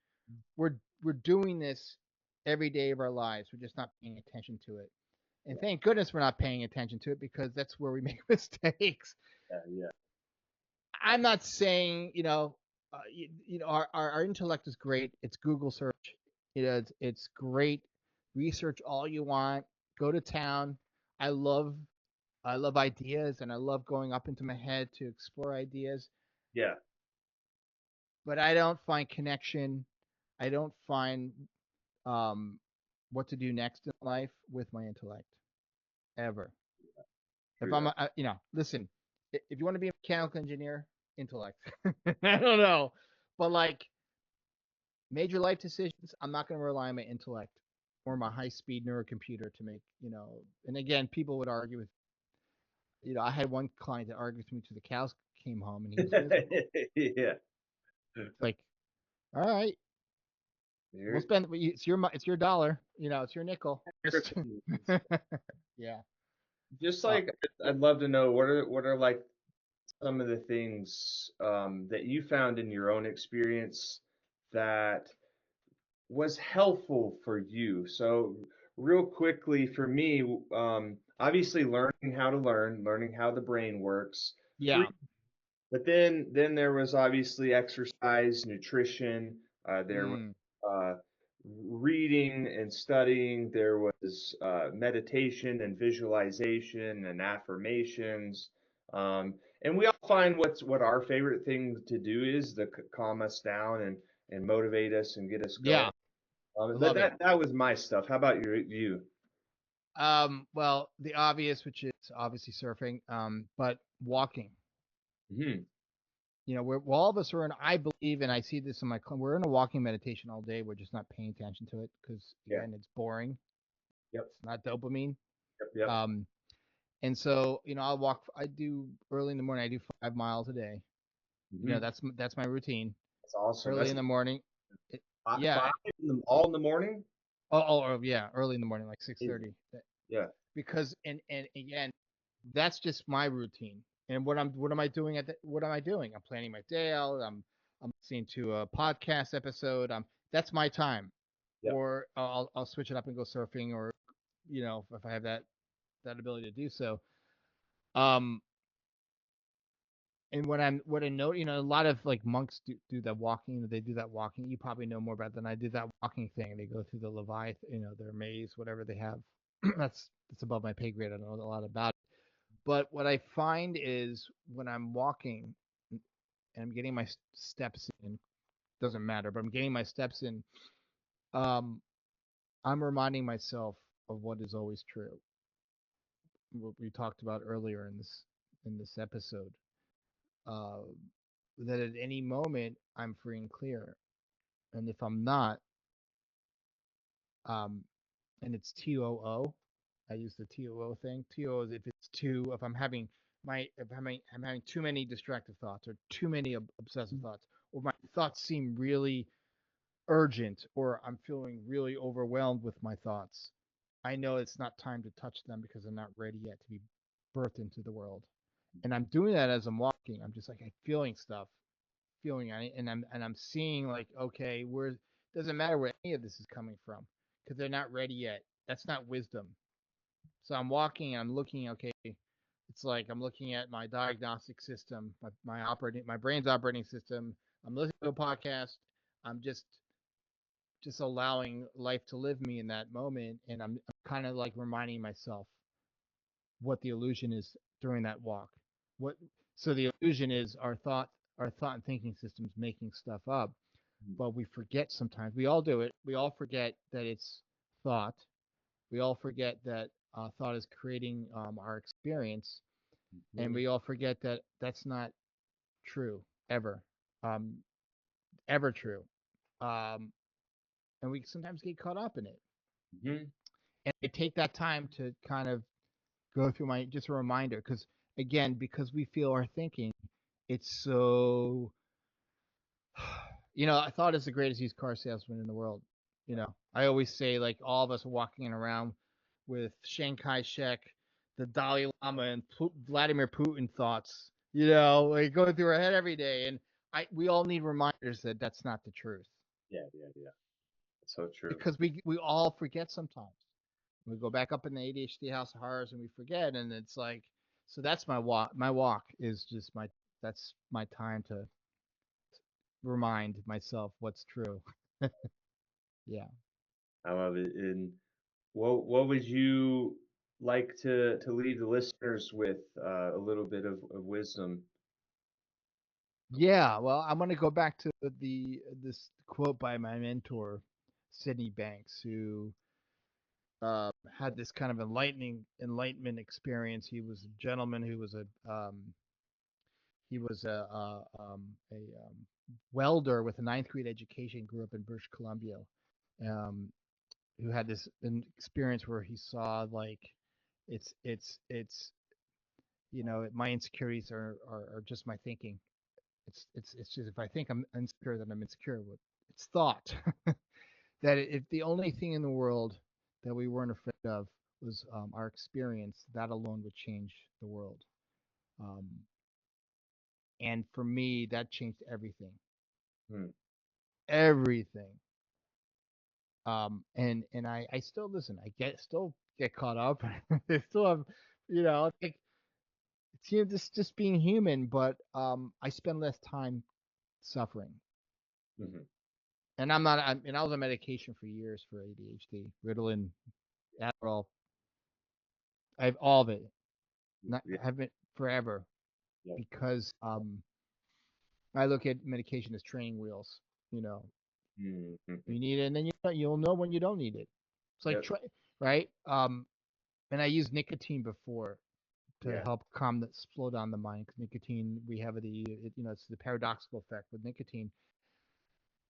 we're doing this every day of our lives. We're just not paying attention to it. And thank goodness we're not paying attention to it, because that's where we make mistakes. Yeah. I'm not saying, our intellect is great. It's Google search. It's great. Research all you want. Go to town. I love I love ideas, and I love going up into my head to explore ideas, Yeah. but I don't find connection. I don't find um what to do next in life with my intellect, ever. If True I'm that. listen, if you want to be a mechanical engineer, intellect. I don't know, but like, major life decisions, I'm not going to rely on my intellect or my high speed neurocomputer to make, and again, people would argue with, I had one client that argued with me to the cows came home, and he was miserable. Yeah. It's like, all right, we'll You're, spend, it's your dollar, it's your nickel. Just, yeah. just Uh, like I'd love to know what are like some of the things that you found in your own experience that was helpful for you. So real quickly for me, obviously learning how to learning how the brain works. yeah. But then there was obviously exercise, nutrition. There was Mm, uh, reading and studying. There was meditation and visualization and affirmations. And we all find what our favorite thing to do is to calm us down and motivate us and get us going. yeah. I love it. That was my stuff. How about you? Well, the obvious, which is obviously surfing, but walking. Hmm. We're all of us are in. I believe, and I see this in we're in a walking meditation all day. We're just not paying attention to it because Yeah. again, it's boring. Yep. It's not dopamine. Yep. Yep. And so I'll walk. I do early in the morning. I do 5 miles a day. Hmm. That's my routine. That's awesome. Early That's in the morning. It, five, yeah. five all in the morning. Yeah. Early in the morning, like Amazing. 6:30. Yeah. Because and again, that's just my routine. And what am I doing what am I doing? I'm planning my day out. I'm listening to a podcast episode. That's my time. Yep. Or I'll switch it up and go surfing, or if I have that ability to do so. Um, and what I know, a lot of like monks do that walking. They do that walking. You probably know more about than I did that walking thing. They go through the Leviathan, their maze, whatever they have. That's above my pay grade. I don't know a lot about it. But what I find is when I'm walking and I'm getting my steps in, doesn't matter, but I'm getting my steps in, um, I'm reminding myself of what is always true. What we talked about earlier in this episode. Uh, that at any moment I'm free and clear. And if I'm not, um, and it's TOO, I use the TOO thing. TOO is if I'm having too many distracted thoughts or too many obsessive thoughts, or my thoughts seem really urgent, or I'm feeling really overwhelmed with my thoughts. I know it's not time to touch them because I'm not ready yet to be birthed into the world. And I'm doing that as I'm walking. I'm just like I'm feeling stuff, and I'm seeing like, okay, where doesn't matter where any of this is coming from because they're not ready yet. That's not wisdom. So I'm walking and I'm looking, okay, it's like I'm looking at my diagnostic system, my brain's operating system. I'm listening to a podcast. I'm just allowing life to live me in that moment, and I'm kind of like reminding myself what the illusion is during that walk. What so the illusion is our thought and thinking systems making stuff up, but we forget sometimes. We all do it. We all forget that it's thought. We all forget that thought is creating our experience, and Mhm. we all forget that that's not true ever, um, ever true. Um, and we sometimes get caught up in it. Mhm. And I take that time to kind of go through just a reminder, because again, because we feel our thinking, it's so. I thought is the greatest used car salesman in the world. I always say like all of us are walking around with Chiang Kai-shek, the Dalai Lama, and Vladimir Putin thoughts. Like going through our head every day, and we all need reminders that that's not the truth, Yeah. Yeah. Yeah. That's so true. because we all forget sometimes. We go back up in the ADHD house of horrors and we forget, and it's like, so that's my walk. My walk is just that's my time to remind myself what's true. Yeah. I love it. And what would you like to leave the listeners with a little bit of wisdom? Yeah, well, I'm gonna go back to this quote by my mentor, Sydney Banks, who had this kind of enlightenment experience. He was a gentleman who was a welder with a ninth grade education, grew up in British Columbia, um, who had this an experience where he saw like it's my insecurities are just my thinking. It's just if I think I'm insecure, then I'm insecure. It's thought. That if the only thing in the world that we weren't afraid of was our experience, that alone would change the world. Um, and for me, that changed everything. Hmm. Everything. And I still listen. Still get caught up. I still have, like it's just being human. But I spend less time suffering. Hmm. And I'm not. And I was on medication for years for ADHD, Ritalin, Adderall. I have all of it. Not Yeah. have it forever, Yep. because I look at medication as training wheels. You know, Mm-hmm. You need it, and then you'll know when you don't need it. It's like Yep. right. And I used nicotine before to Yeah. help slow down the mind. 'Cause nicotine, we have it's the paradoxical effect with nicotine.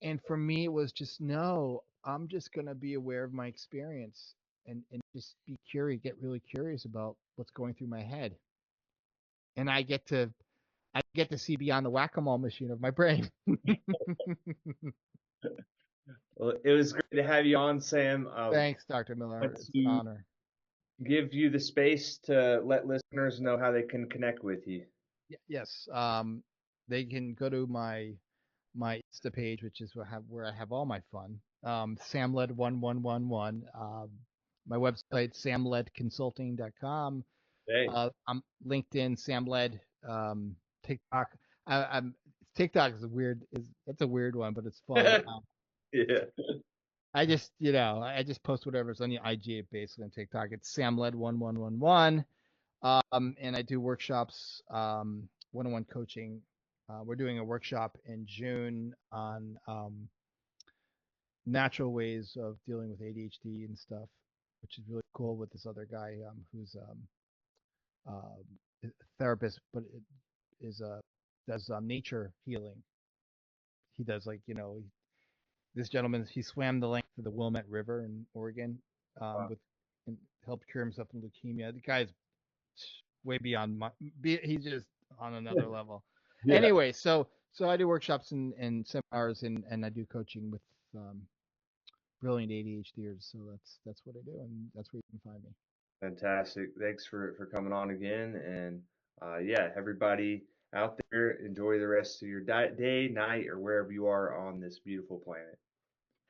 And for me, it was just no. I'm just gonna be aware of my experience and just be curious, get really curious about what's going through my head, and I get to see beyond the whack-a-mole machine of my brain. Well, it was great to have you on, Sam. Thanks, Dr. Miller. Want It's an to honor. give you the space to let listeners know how they can connect with you. Yes. They can go to my Insta page, which is where I have all my fun. Samled1111. My website, samledconsulting.com. Hey. I'm LinkedIn, samled. TikTok. I'm TikTok is that's a weird one, but it's fun. Yeah. I just post whatever's on the IG basically on TikTok. It's samled1111. And I do workshops, one-on-one coaching. We're doing a workshop in June on natural ways of dealing with ADHD and stuff, which is really cool with this other guy who's a therapist, but is does nature healing. He does this gentleman. He swam the length of the Wilmette River in Oregon Wow. with and helped cure himself from leukemia. The guy's way beyond he's just on another level. Yeah. Anyway, so I do workshops and seminars and I do coaching with um, brilliant ADHDers. So that's what I do, and that's where you can find me. Fantastic. Thanks for coming on again. And yeah, everybody out there, enjoy the rest of your day, night, or wherever you are on this beautiful planet.